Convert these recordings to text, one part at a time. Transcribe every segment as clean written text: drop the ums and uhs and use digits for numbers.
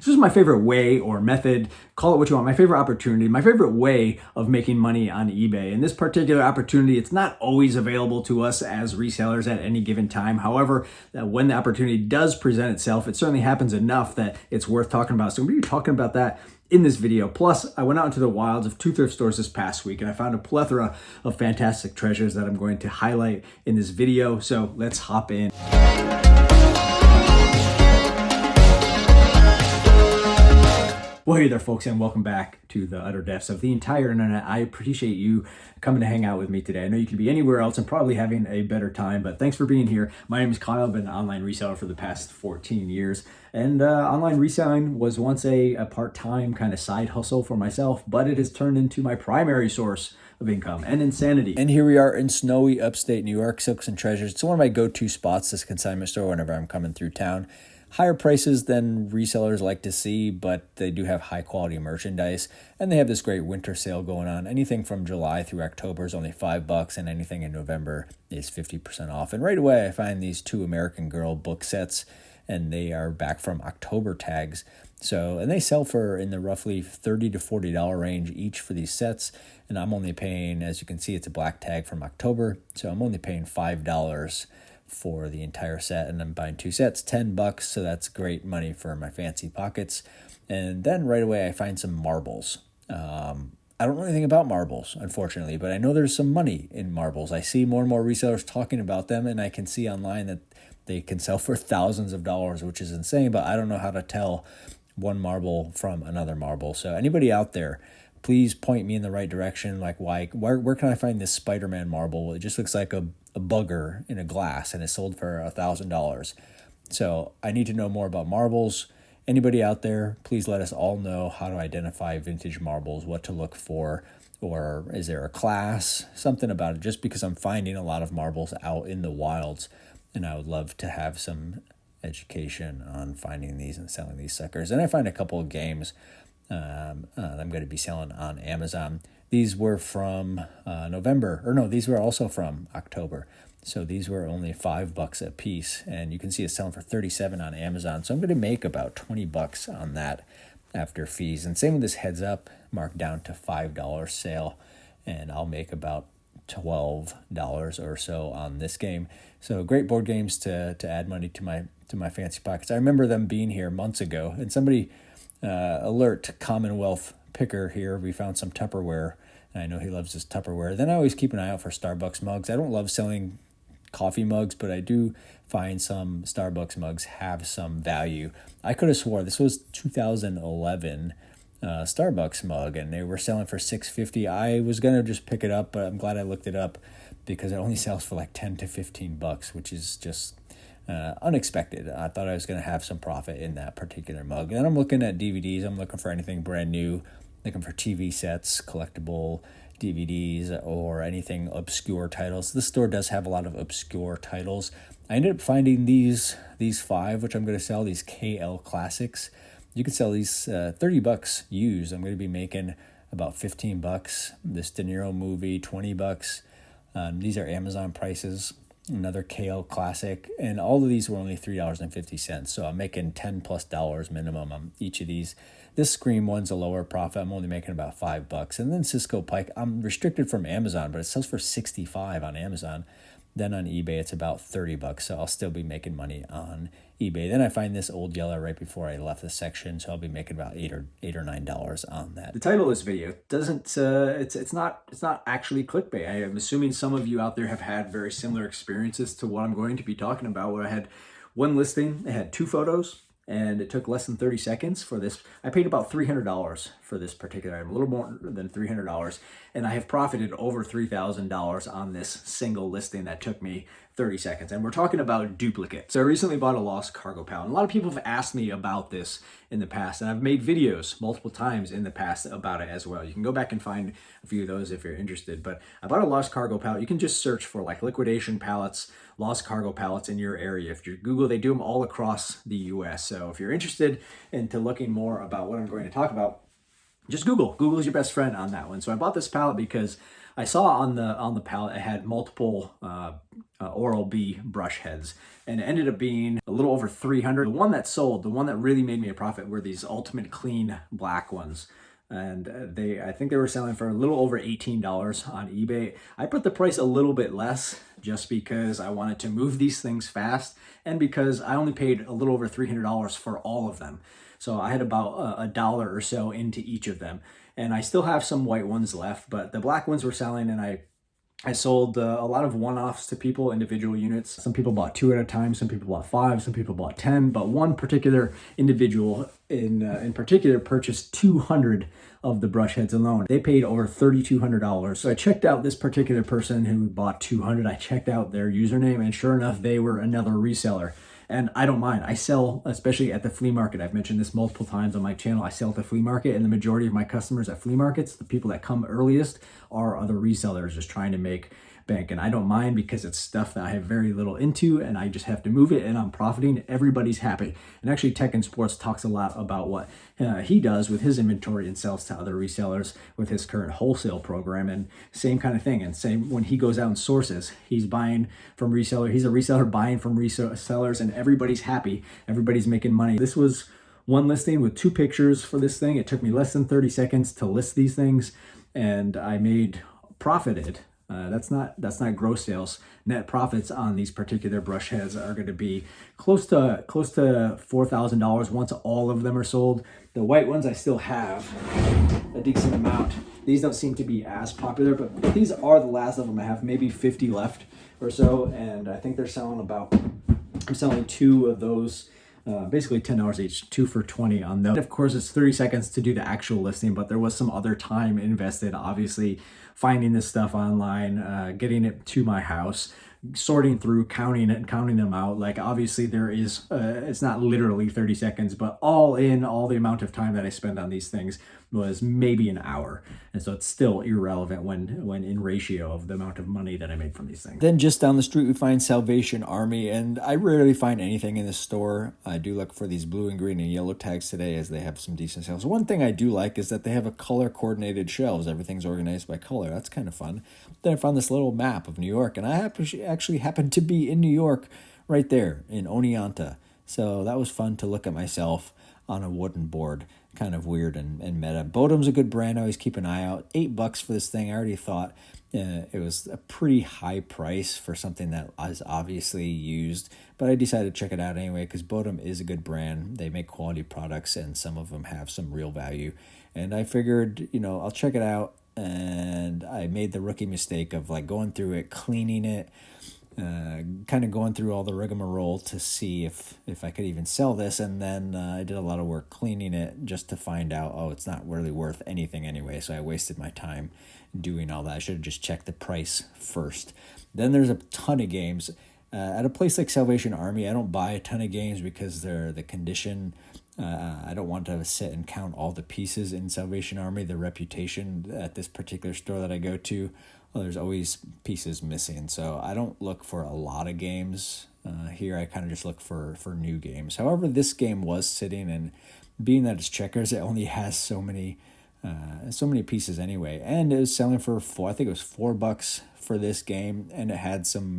This is my favorite way or method, call it what you want, my favorite opportunity, my favorite way of making money on eBay. And this particular opportunity, it's not always available to us as resellers at any given time. However, when the opportunity does present itself, it certainly happens enough that it's worth talking about. So I'm going to be talking about that in this video. Plus, I went out into the wilds of 2 thrift stores this past week and I found a plethora of fantastic treasures that I'm going to highlight in this video. So let's hop in. Well, hey there, folks, and welcome back to the utter depths of the entire internet. I appreciate you coming to hang out with me today. I know you could be anywhere else and probably having a better time, but thanks for being here. My name is Kyle. I've been an online reseller for the past 14 years, and online reselling was once a part-time kind of side hustle for myself, but it has turned into my primary source of income and insanity. And here we are in snowy upstate New York, Silks and Treasures. It's one of my go-to spots, this consignment store, whenever I'm coming through town. Higher prices than resellers like to see, but they do have high quality merchandise, and they have this great winter sale going on. Anything from July through October is only $5, and anything in November is 50% off. And right away I find these 2 American Girl book sets, and they are back from October tags. And they sell for in the roughly $30 to $40 range each for these sets, and I'm only paying, as you can see, it's a black tag from October, so I'm only paying $5 for the entire set, and I'm buying 2 sets, $10, so that's great money for my fancy pockets. And then right away I find some marbles. I don't know anything about marbles, unfortunately, but I know there's some money in marbles. I see more and more resellers talking about them, and I can see online that they can sell for thousands of dollars, which is insane, but I don't know how to tell one marble from another marble. So anybody out there, please point me in the right direction. Like, where can I find this Spider-Man marble? It just looks like a bugger in a glass, and it's sold for $1,000. So I need to know more about marbles. Anybody out there, please let us all know how to identify vintage marbles, what to look for, or is there a class, something about it, just because I'm finding a lot of marbles out in the wilds, and I would love to have some education on finding these and selling these suckers. And I find a couple of games I'm going to be selling on Amazon. These were from these were also from October. So these were only $5 a piece, and you can see it's selling for $37 on Amazon. So I'm going to make about $20 on that after fees. And same with this heads up, marked down to $5 sale, and I'll make about $12 or so on this game. So great board games to add money to my fancy pockets. I remember them being here months ago, and somebody alert Commonwealth picker here. We found some Tupperware, and I know he loves his Tupperware. Then I always keep an eye out for Starbucks mugs. I don't love selling coffee mugs, but I do find some Starbucks mugs have some value. I could have swore this was 2011 Starbucks mug, and they were selling for $6.50. I was gonna just pick it up, but I'm glad I looked it up because it only sells for like $10 to $15, which is just unexpected. I thought I was going to have some profit in that particular mug. And I'm looking at DVDs. I'm looking for anything brand new, looking for TV sets, collectible DVDs, or anything obscure titles. This store does have a lot of obscure titles. I ended up finding these 5, which I'm going to sell, these KL Classics. You can sell these $30 used. I'm going to be making about $15. This De Niro movie, $20. These are Amazon prices. Another KL Classic, and all of these were only $3.50. So I'm making $10+ minimum on each of these. This Scream one's a lower profit. I'm only making about $5. And then Cisco Pike, I'm restricted from Amazon, but it sells for $65 on Amazon. Then on eBay, it's about $30. So I'll still be making money on eBay. Then I find this Old Yeller right before I left the section, so I'll be making about $8 or $9 on that. The title of this video doesn't it's not actually clickbait. I am assuming some of you out there have had very similar experiences to what I'm going to be talking about, where I had one listing, it had 2 photos, and it took less than 30 seconds for this. I paid about $300 for this particular item, a little more than $300, and I have profited over $3,000 on this single listing that took me 30 seconds. And we're talking about duplicate. So I recently bought a lost cargo pallet. And a lot of people have asked me about this in the past, and I've made videos multiple times in the past about it as well. You can go back and find a few of those if you're interested. But I bought a lost cargo pallet. You can just search for like liquidation pallets, lost cargo pallets in your area. If you Google, they do them all across the US. So if you're interested into looking more about what I'm going to talk about, just Google. Google is your best friend on that one. So I bought this palette because I saw on the palette it had multiple Oral-B brush heads, and it ended up being a little over 300. The one that sold, the one that really made me a profit, were these Ultimate Clean black ones. And I think they were selling for a little over $18 on eBay. I put the price a little bit less just because I wanted to move these things fast, and because I only paid a little over $300 for all of them. So I had about a dollar or so into each of them. And I still have some white ones left, but the black ones were selling, and I sold a lot of one-offs to people, individual units. Some people bought 2 at a time, some people bought 5, some people bought 10, but one particular individual in particular purchased 200 of the brush heads alone. They paid over $3,200. So I checked out this particular person who bought 200. I checked out their username, and sure enough, they were another reseller. And I don't mind. I sell, especially at the flea market. I've mentioned this multiple times on my channel. I sell at the flea market, and the majority of my customers at flea markets, the people that come earliest, are other resellers just trying to make bank. And I don't mind because it's stuff that I have very little into, and I just have to move it, and I'm profiting. Everybody's happy. And actually, Tech and Sports talks a lot about what he does with his inventory and sells to other resellers with his current wholesale program, and same kind of thing. And same when he goes out and sources, he's buying from reseller. He's a reseller buying from resellers, and everybody's happy. Everybody's making money. This was one listing with 2 pictures for this thing. It took me less than 30 seconds to list these things, and I profited. That's not gross sales. Net profits on these particular brush heads are going to be close to $4,000 once all of them are sold. The white ones I still have a decent amount. These don't seem to be as popular, but these are the last of them. I have maybe 50 left or so, and I think they're selling I'm selling 2 of those. Basically $10 each, 2 for $20 on those. Of course, it's 30 seconds to do the actual listing, but there was some other time invested, obviously, finding this stuff online, getting it to my house, sorting through, counting them out. Like, obviously there is, it's not literally 30 seconds, but all the amount of time that I spend on these things was maybe an hour. And so it's still irrelevant when in ratio of the amount of money that I made from these things. Then just down the street, we find Salvation Army, and I rarely find anything in the store. I do look for these blue and green and yellow tags today, as they have some decent sales. One thing I do like is that they have a color coordinated shelves. Everything's organized by color. That's kind of fun. Then I found this little map of New York, and I actually happened to be in New York right there in Oneonta. So that was fun to look at myself on a wooden board. Kind of weird and meta. Bodum's a good brand. I always keep an eye out. $8 for this thing. I already thought it was a pretty high price for something that is obviously used, but I decided to check it out anyway because Bodum is a good brand. They make quality products, and some of them have some real value. And I figured, I'll check it out. And I made the rookie mistake of going through it, cleaning it, kind of going through all the rigmarole to see if I could even sell this. And then I did a lot of work cleaning it just to find out, it's not really worth anything anyway. So I wasted my time doing all that. I should have just checked the price first. Then there's a ton of games. At a place like Salvation Army, I don't buy a ton of games because they're the condition. I don't want to sit and count all the pieces in Salvation Army. The reputation at this particular store that I go to, there's always pieces missing. So I don't look for a lot of games here. I kind of just look for new games. However, this game was sitting, and being that it's checkers, it only has so many pieces anyway. And it was selling for I think it was $4 for this game, and it had some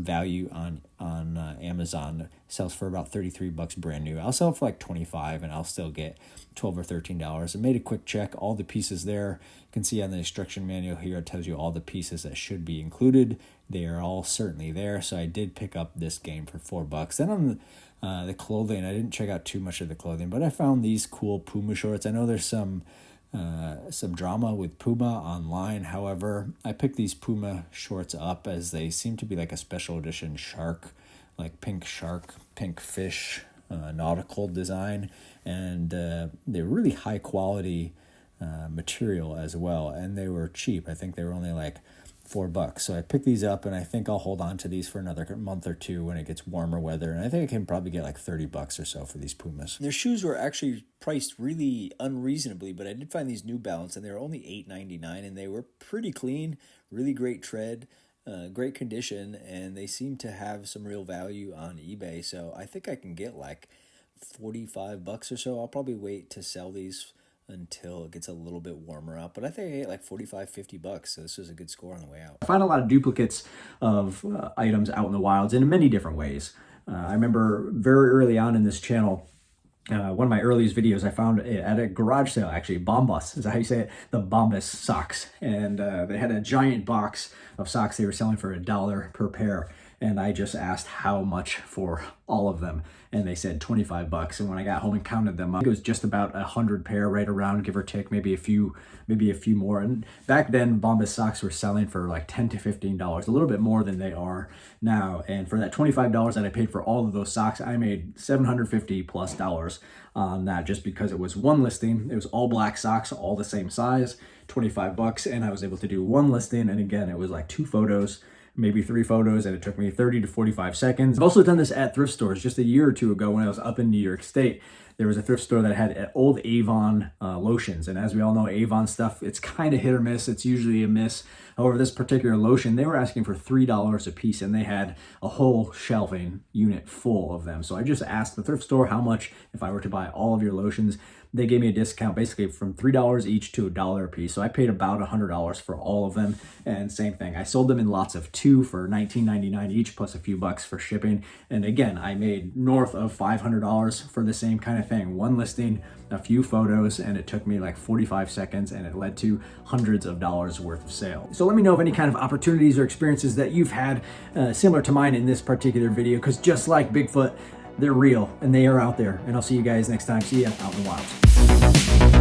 value on Amazon. It sells for about $33 brand new. I'll sell it for like $25, and I'll still get $12 or $13. I made a quick check, all the pieces there. You can see on the instruction manual here, it tells you all the pieces that should be included. They are all certainly there. So I did pick up this game for $4. Then on the clothing, I didn't check out too much of the clothing, but I found these cool Puma shorts. I know there's some drama with Puma online. However, I picked these Puma shorts up as they seem to be like a special edition shark, like pink fish nautical design, and they're really high quality material as well, and they were cheap. I think they were only like $4. So I picked these up, and I think I'll hold on to these for another month or two when it gets warmer weather. And I think I can probably get like $30 or so for these Pumas. Their shoes were actually priced really unreasonably, but I did find these New Balance, and they were only $8.99, and they were pretty clean, really great tread, great condition, and they seem to have some real value on eBay. So I think I can get like $45 or so. I'll probably wait to sell these until it gets a little bit warmer out. But I think I ate like 45, $50, so this was a good score on the way out. I find a lot of duplicates of items out in the wilds in many different ways. I remember very early on in this channel, one of my earliest videos I found at a garage sale, actually, Bombas, is that how you say it? The Bombas socks. And they had a giant box of socks they were selling for $1 per pair. And I just asked how much for all of them. And they said $25. And when I got home and counted them up, it was just about 100 pair, right around, give or take, maybe a few more. And back then, Bombas socks were selling for like $10 to $15, a little bit more than they are now. And for that $25 that I paid for all of those socks, I made $750+ on that, just because it was one listing. It was all black socks, all the same size, $25, and I was able to do one listing. And again, it was like 2 photos, maybe 3 photos, and it took me 30 to 45 seconds. I've also done this at thrift stores. Just a year or two ago when I was up in New York State, there was a thrift store that had old Avon lotions. And as we all know, Avon stuff, it's kind of hit or miss. It's usually a miss. However, this particular lotion, they were asking for $3 a piece, and they had a whole shelving unit full of them. So I just asked the thrift store how much if I were to buy all of your lotions. They gave me a discount basically from $3 each to $1 a piece. So I paid about $100 for all of them. And same thing, I sold them in lots of 2 for $19.99 each, plus a few bucks for shipping. And again, I made north of $500 for the same kind of thing. One listing, a few photos, and it took me like 45 seconds, and it led to hundreds of dollars worth of sales. So let me know of any kind of opportunities or experiences that you've had similar to mine in this particular video, because just like Bigfoot, they're real and they are out there. And I'll see you guys next time. See ya out in the wild.